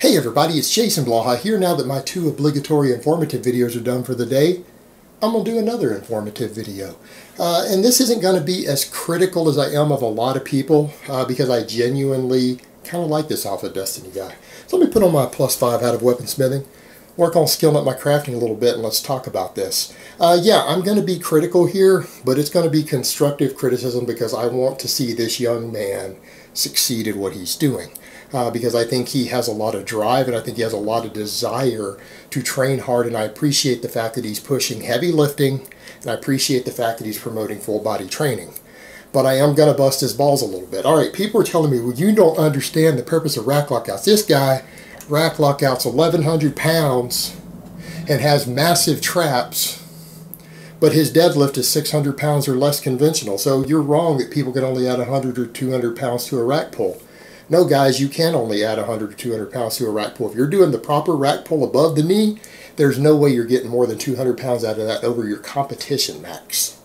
Hey everybody, it's Jason Blaha here. Now that my 2 obligatory informative videos are done for the day, I'm going to do another informative video. And this isn't going to be as critical as I am of a lot of people because I genuinely kind of like this AlphaDestiny guy. So let me put on my +5 out of weaponsmithing, work on skilling up my crafting a little bit, and let's talk about this. Yeah, I'm going to be critical here, but it's going to be constructive criticism because I want to see this young man succeed at what he's doing. Because I think he has a lot of drive and I think he has a lot of desire to train hard, and I appreciate the fact that he's pushing heavy lifting, and I appreciate the fact that he's promoting full body training. But I am going to bust his balls a little bit. Alright, people are telling me, well, you don't understand the purpose of rack lockouts. This guy rack lockouts 1,100 pounds and has massive traps, but his deadlift is 600 pounds or less conventional. So you're wrong that people can only add 100 or 200 pounds to a rack pull. No, guys, you can only add 100 or 200 pounds to a rack pull. If you're doing the proper rack pull above the knee, there's no way you're getting more than 200 pounds out of that over your competition max.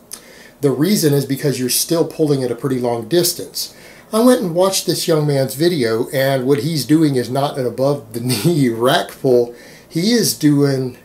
The reason is because you're still pulling at a pretty long distance. I went and watched this young man's video, and what he's doing is not an above the knee rack pull. He is doing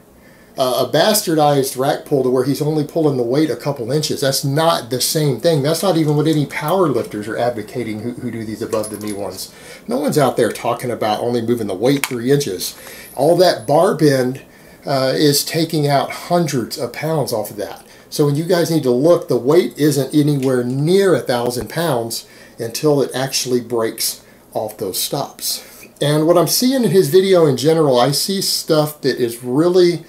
a bastardized rack pull to where he's only pulling the weight a couple inches. That's not the same thing. That's not even what any power lifters are advocating who do these above the knee ones. No one's out there talking about only moving the weight 3 inches. All that bar bend is taking out hundreds of pounds off of that. So when you guys need to look, the weight isn't anywhere near 1,000 pounds until it actually breaks off those stops. And what I'm seeing in his video in general, I see stuff that is really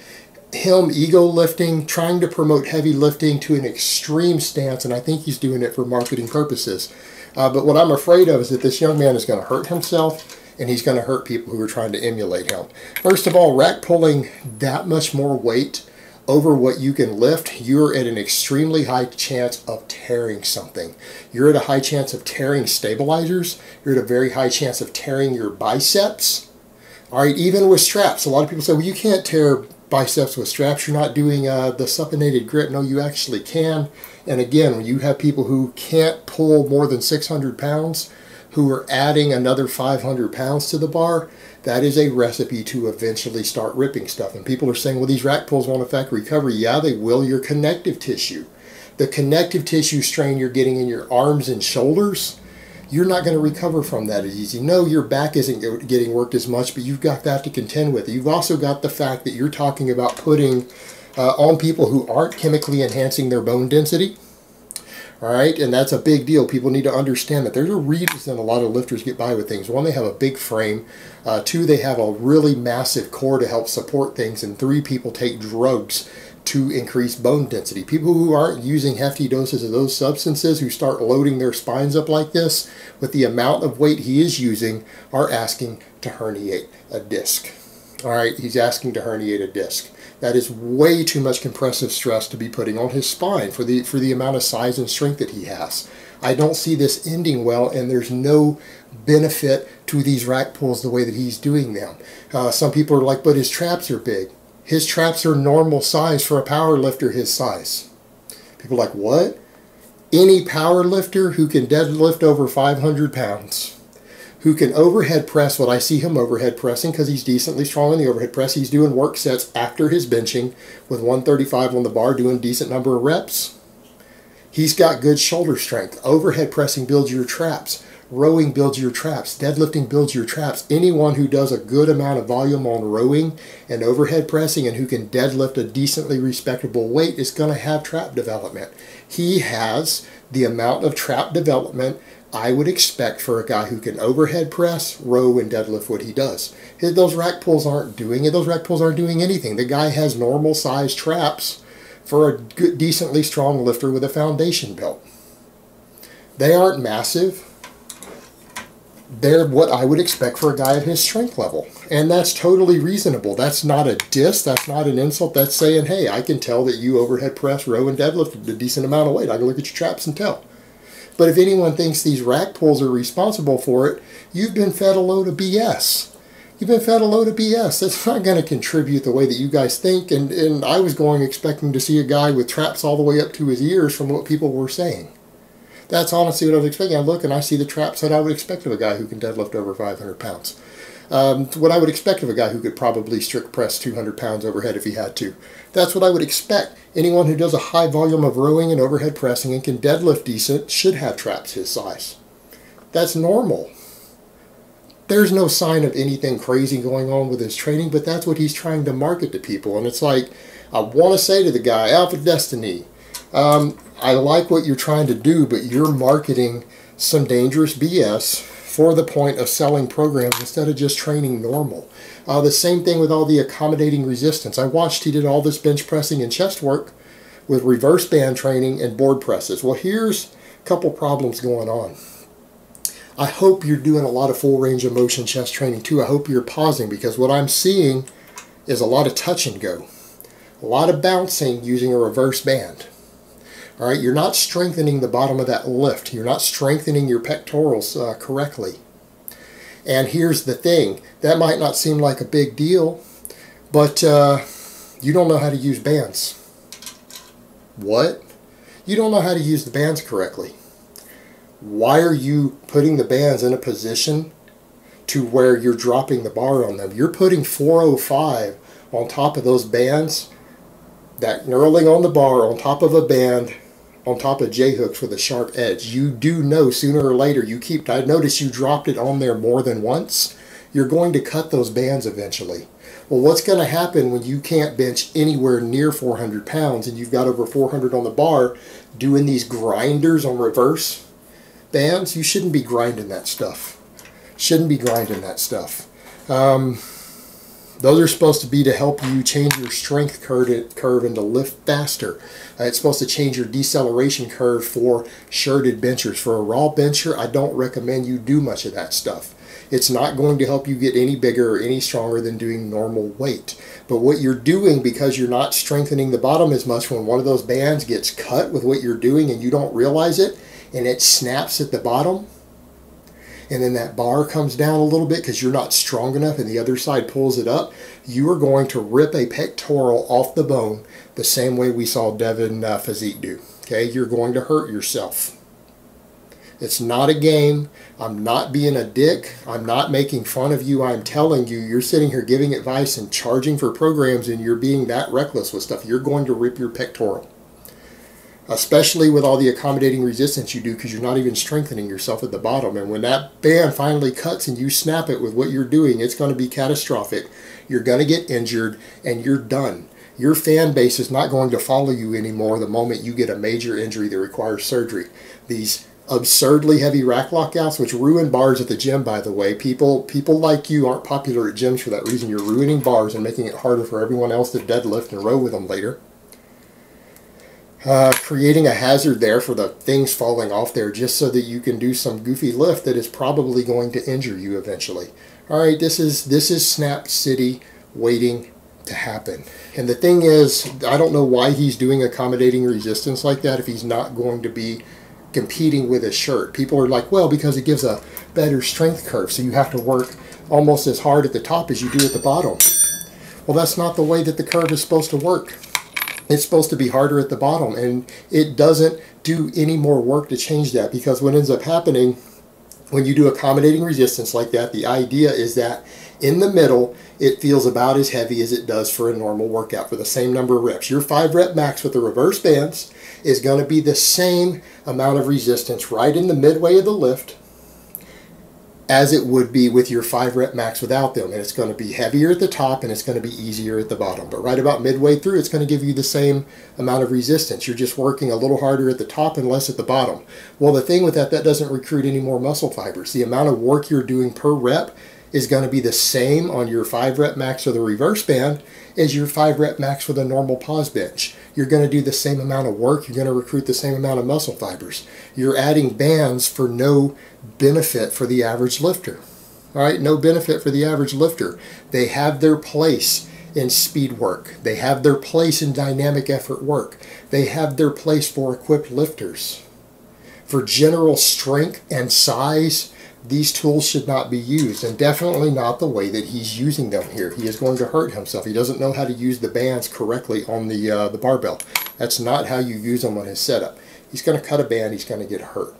him ego lifting, trying to promote heavy lifting to an extreme stance, and I think he's doing it for marketing purposes. But what I'm afraid of is that this young man is going to hurt himself, and he's going to hurt people who are trying to emulate him. First of all, rack pulling that much more weight over what you can lift, you're at an extremely high chance of tearing something. You're at a high chance of tearing stabilizers. You're at a very high chance of tearing your biceps. All right, even with straps. A lot of people say, well, you can't tear biceps with straps. You're not doing the supinated grip. No, you actually can. And again, when you have people who can't pull more than 600 pounds, who are adding another 500 pounds to the bar, that is a recipe to eventually start ripping stuff. And people are saying, well, these rack pulls won't affect recovery. Yeah, they will your connective tissue. The connective tissue strain you're getting in your arms and shoulders, you're not going to recover from that as easy. No, your back isn't getting worked as much, but you've got that to contend with. You've also got the fact that you're talking about putting on people who aren't chemically enhancing their bone density. All right, and that's a big deal. People need to understand that there's a reason a lot of lifters get by with things. 1, they have a big frame. 2, they have a really massive core to help support things. And 3, people take drugs to increase bone density. People who aren't using hefty doses of those substances, who start loading their spines up like this with the amount of weight he is using, are asking to herniate a disc. All right, he's asking to herniate a disc. That is way too much compressive stress to be putting on his spine for the amount of size and strength that he has. I don't see this ending well, and there's no benefit to these rack pulls the way that he's doing them. Some people are like, but his traps are big. His traps are normal size for a power lifter his size. People are like, what? Any power lifter who can deadlift over 500 pounds, who can overhead press what I see him overhead pressing, because he's decently strong in the overhead press. He's doing work sets after his benching with 135 on the bar, doing a decent number of reps. He's got good shoulder strength. Overhead pressing builds your traps. Rowing builds your traps. Deadlifting builds your traps. Anyone who does a good amount of volume on rowing and overhead pressing and who can deadlift a decently respectable weight is going to have trap development. He has the amount of trap development I would expect for a guy who can overhead press, row, and deadlift what he does. Those rack pulls aren't doing it. Those rack pulls aren't doing anything. The guy has normal size traps for a good, decently strong lifter with a foundation built. They aren't massive. They're what I would expect for a guy at his strength level. And that's totally reasonable. That's not a diss. That's not an insult. That's saying, hey, I can tell that you overhead press, row, and deadlift a decent amount of weight. I can look at your traps and tell. But if anyone thinks these rack pulls are responsible for it, you've been fed a load of BS. You've been fed a load of BS. That's not going to contribute the way that you guys think. And I was going expecting to see a guy with traps all the way up to his ears from what people were saying. That's honestly what I was expecting. I look and I see the traps that I would expect of a guy who can deadlift over 500 pounds. What I would expect of a guy who could probably strict press 200 pounds overhead if he had to. That's what I would expect. Anyone who does a high volume of rowing and overhead pressing and can deadlift decent should have traps his size. That's normal. There's no sign of anything crazy going on with his training, but that's what he's trying to market to people. And it's like, I want to say to the guy, AlphaDestiny, I like what you're trying to do, but you're marketing some dangerous BS for the point of selling programs instead of just training normal. The same thing with all the accommodating resistance. I watched he did all this bench pressing and chest work with reverse band training and board presses. Well, here's a couple problems going on. I hope you're doing a lot of full range of motion chest training too. I hope you're pausing, because what I'm seeing is a lot of touch and go. A lot of bouncing using a reverse band. All right, you're not strengthening the bottom of that lift. You're not strengthening your pectorals correctly. And here's the thing. That might not seem like a big deal, but you don't know how to use bands. What? You don't know how to use the bands correctly. Why are you putting the bands in a position to where you're dropping the bar on them? You're putting 405 on top of those bands, that knurling on the bar on top of a band, on top of J-hooks with a sharp edge. You do know sooner or later, I noticed you dropped it on there more than once. You're going to cut those bands eventually. Well, what's going to happen when you can't bench anywhere near 400 pounds and you've got over 400 on the bar doing these grinders on reverse bands? You shouldn't be grinding that stuff. Shouldn't be grinding that stuff. Those are supposed to be to help you change your strength curve and to lift faster. It's supposed to change your deceleration curve for shirted benchers. For a raw bencher, I don't recommend you do much of that stuff. It's not going to help you get any bigger or any stronger than doing normal weight. But what you're doing, because you're not strengthening the bottom as much, when one of those bands gets cut with what you're doing and you don't realize it, and it snaps at the bottom, and then that bar comes down a little bit because you're not strong enough and the other side pulls it up, you are going to rip a pectoral off the bone the same way we saw Devin Physique do. Okay, you're going to hurt yourself. It's not a game. I'm not being a dick. I'm not making fun of you. I'm telling you, you're sitting here giving advice and charging for programs and you're being that reckless with stuff. You're going to rip your pectoral. Especially with all the accommodating resistance you do, because you're not even strengthening yourself at the bottom. And when that band finally cuts and you snap it with what you're doing, it's going to be catastrophic. You're going to get injured and you're done. Your fan base is not going to follow you anymore the moment you get a major injury that requires surgery. These absurdly heavy rack lockouts, which ruin bars at the gym, by the way. People like you aren't popular at gyms for that reason. You're ruining bars and making it harder for everyone else to deadlift and row with them later. Creating a hazard there for the things falling off there just so that you can do some goofy lift that is probably going to injure you eventually. All right, this is Snap City waiting to happen. And the thing is, I don't know why he's doing accommodating resistance like that if he's not going to be competing with a shirt. People are like, well, because it gives a better strength curve, so you have to work almost as hard at the top as you do at the bottom. Well, that's not the way that the curve is supposed to work. It's supposed to be harder at the bottom, and it doesn't do any more work to change that, because what ends up happening when you do accommodating resistance like that, the idea is that in the middle it feels about as heavy as it does for a normal workout for the same number of reps. Your 5 rep max with the reverse bands is going to be the same amount of resistance right in the midway of the lift as it would be with your 5 rep max without them. And it's going to be heavier at the top and it's going to be easier at the bottom. But right about midway through, it's going to give you the same amount of resistance. You're just working a little harder at the top and less at the bottom. Well, the thing with that doesn't recruit any more muscle fibers. The amount of work you're doing per rep is going to be the same on your 5 rep max with a reverse band as your 5 rep max with a normal pause bench. You're going to do the same amount of work. You're going to recruit the same amount of muscle fibers. You're adding bands for no benefit for the average lifter. All right, no benefit for the average lifter. They have their place in speed work. They have their place in dynamic effort work. They have their place for equipped lifters. For general strength and size, these tools should not be used, and definitely not the way that he's using them here. He is going to hurt himself. He doesn't know how to use the bands correctly on the barbell. That's not how you use them on his setup. He's going to cut a band, he's going to get hurt.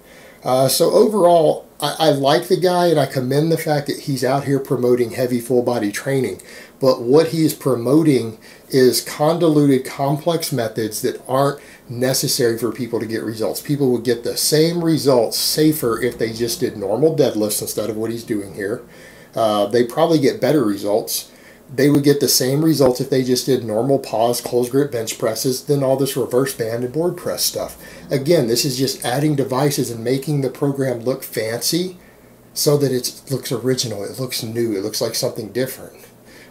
So overall, I like the guy, and I commend the fact that he's out here promoting heavy full body training. But what he's promoting is convoluted, complex methods that aren't necessary for people to get results. People would get the same results safer if they just did normal deadlifts instead of what he's doing here. They probably get better results. They would get the same results if they just did normal pause, close grip bench presses than all this reverse band and board press stuff. Again, this is just adding devices and making the program look fancy so that it looks original, it looks new, it looks like something different.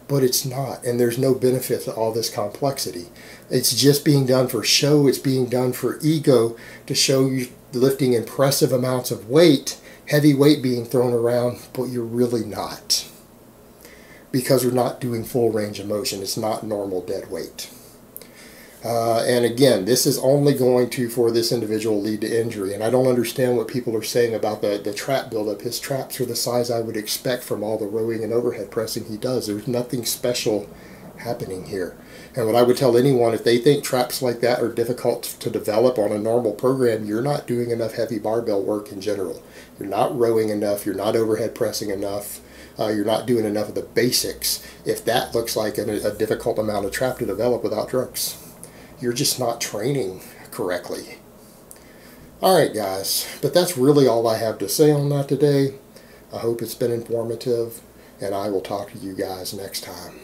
But it's not, and there's no benefit to all this complexity. It's just being done for show, it's being done for ego, to show you lifting impressive amounts of weight, heavy weight being thrown around, but you're really not. Because we're not doing full range of motion. It's not normal dead weight. And again, this is only going to, for this individual, lead to injury. And I don't understand what people are saying about the trap buildup. His traps are the size I would expect from all the rowing and overhead pressing he does. There's nothing special happening here. And what I would tell anyone, if they think traps like that are difficult to develop on a normal program, you're not doing enough heavy barbell work in general. You're not rowing enough. You're not overhead pressing enough. You're not doing enough of the basics. If that looks like a difficult amount of trap to develop without drugs, you're just not training correctly. Alright guys, but that's really all I have to say on that today. I hope it's been informative, and I will talk to you guys next time.